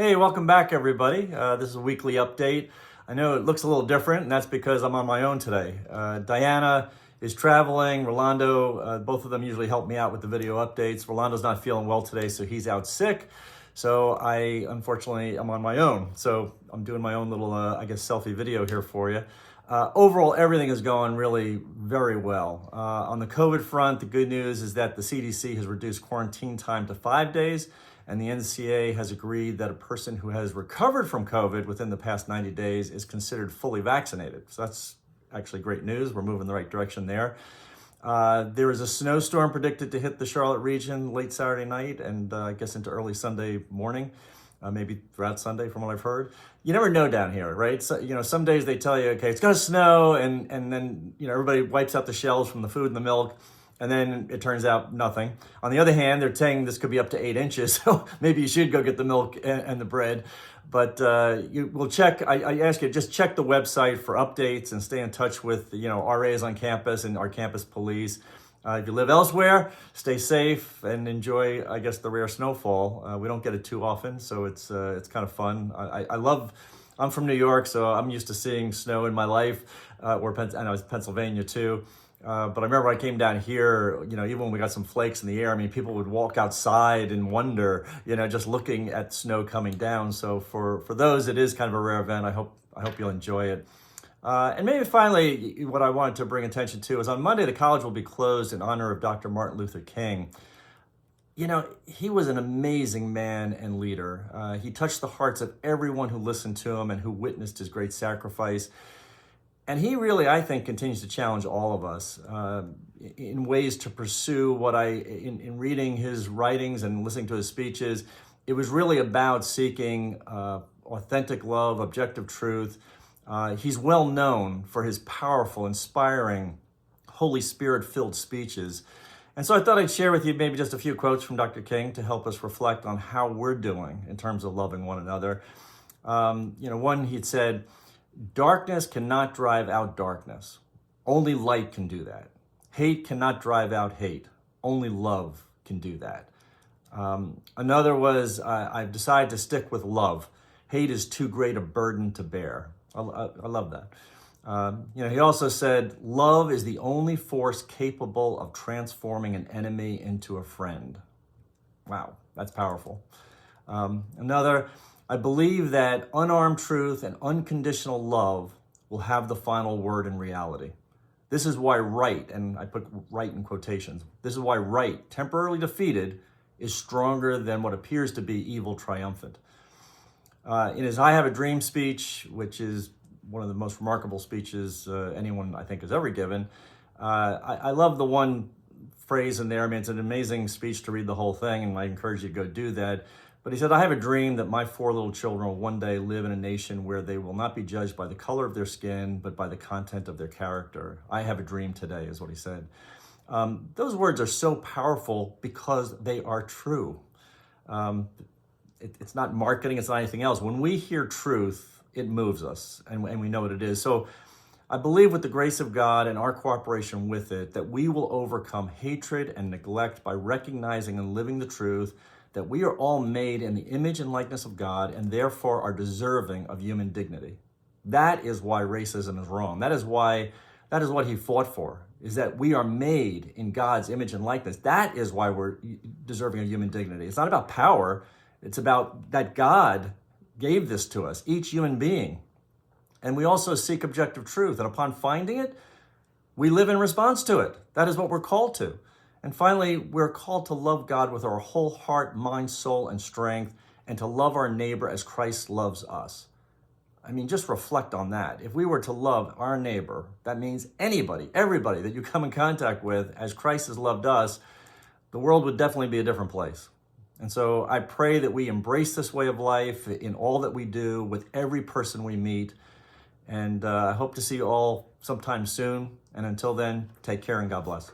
Hey, welcome back, everybody. This is a weekly update. I know it looks a little different, and that's because I'm on my own today. Diana is traveling. Rolando, both of them usually help me out with the video updates. Rolando's not feeling well today, so he's out sick. So unfortunately, I'm on my own. So I'm doing my own little, selfie video here for you. Overall, everything is going really very well. On the COVID front, the good news is that the CDC has reduced quarantine time to 5 days, and the NCA has agreed that a person who has recovered from COVID within the past 90 days is considered fully vaccinated. So that's actually great news. We're moving in the right direction there. There is a snowstorm predicted to hit the Charlotte region late Saturday night and I guess into early Sunday morning, maybe throughout Sunday from what I've heard. You never know down here, right? So, some days they tell you, okay, it's gonna snow, and then, everybody wipes out the shelves from the food and the milk, and then it turns out nothing. On the other hand, they're saying this could be up to 8 inches, so maybe you should go get the milk and the bread. But we'll check. I ask you, just check the website for updates and stay in touch with RAs on campus and our campus police. If you live elsewhere, stay safe and enjoy, I guess, the rare snowfall. We don't get it too often, so it's kind of fun. I'm from New York, so I'm used to seeing snow in my life, and I was Pennsylvania too. But I remember when I came down here, even when we got some flakes in the air, I mean, people would walk outside and wonder, just looking at snow coming down. So for those, it is kind of a rare event. I hope you'll enjoy it. And maybe finally, what I wanted to bring attention to is on Monday, the college will be closed in honor of Dr. Martin Luther King. He was an amazing man and leader. He touched the hearts of everyone who listened to him and who witnessed his great sacrifice. And he really, I think, continues to challenge all of us in ways to pursue what in reading his writings and listening to his speeches, it was really about seeking authentic love, objective truth. He's well known for his powerful, inspiring, Holy Spirit-filled speeches. And so I thought I'd share with you maybe just a few quotes from Dr. King to help us reflect on how we're doing in terms of loving one another. One, he'd said, "Darkness cannot drive out darkness. Only light can do that. Hate cannot drive out hate. Only love can do that." Another was, "I've decided to stick with love. Hate is too great a burden to bear." I love that. He also said, "Love is the only force capable of transforming an enemy into a friend." Wow, that's powerful. Another, "I believe that unarmed truth and unconditional love will have the final word in reality. This is why right," and I put right in quotations, "this is why right, temporarily defeated, is stronger than what appears to be evil triumphant." In his "I Have a Dream" speech, which is one of the most remarkable speeches anyone, I think, has ever given, I love the one phrase in there. I mean, it's an amazing speech to read the whole thing, and I encourage you to go do that. But he said, "I have a dream that my 4 little children will one day live in a nation where they will not be judged by the color of their skin, but by the content of their character. I have a dream today," is what he said. Those words are so powerful because they are true. It's not marketing, it's not anything else. When we hear truth, it moves us, and we know what it is. So I believe with the grace of God and our cooperation with it, that we will overcome hatred and neglect by recognizing and living the truth that we are all made in the image and likeness of God and therefore are deserving of human dignity. That is why racism is wrong. That is what he fought for, is that we are made in God's image and likeness. That is why we're deserving of human dignity. It's not about power. It's about that God gave this to us, each human being. And we also seek objective truth. And upon finding it, we live in response to it. That is what we're called to. And finally, we're called to love God with our whole heart, mind, soul, and strength, and to love our neighbor as Christ loves us. I mean, just reflect on that. If we were to love our neighbor, that means anybody, everybody that you come in contact with as Christ has loved us, the world would definitely be a different place. And so I pray that we embrace this way of life in all that we do with every person we meet. And I hope to see you all sometime soon. And until then, take care and God bless.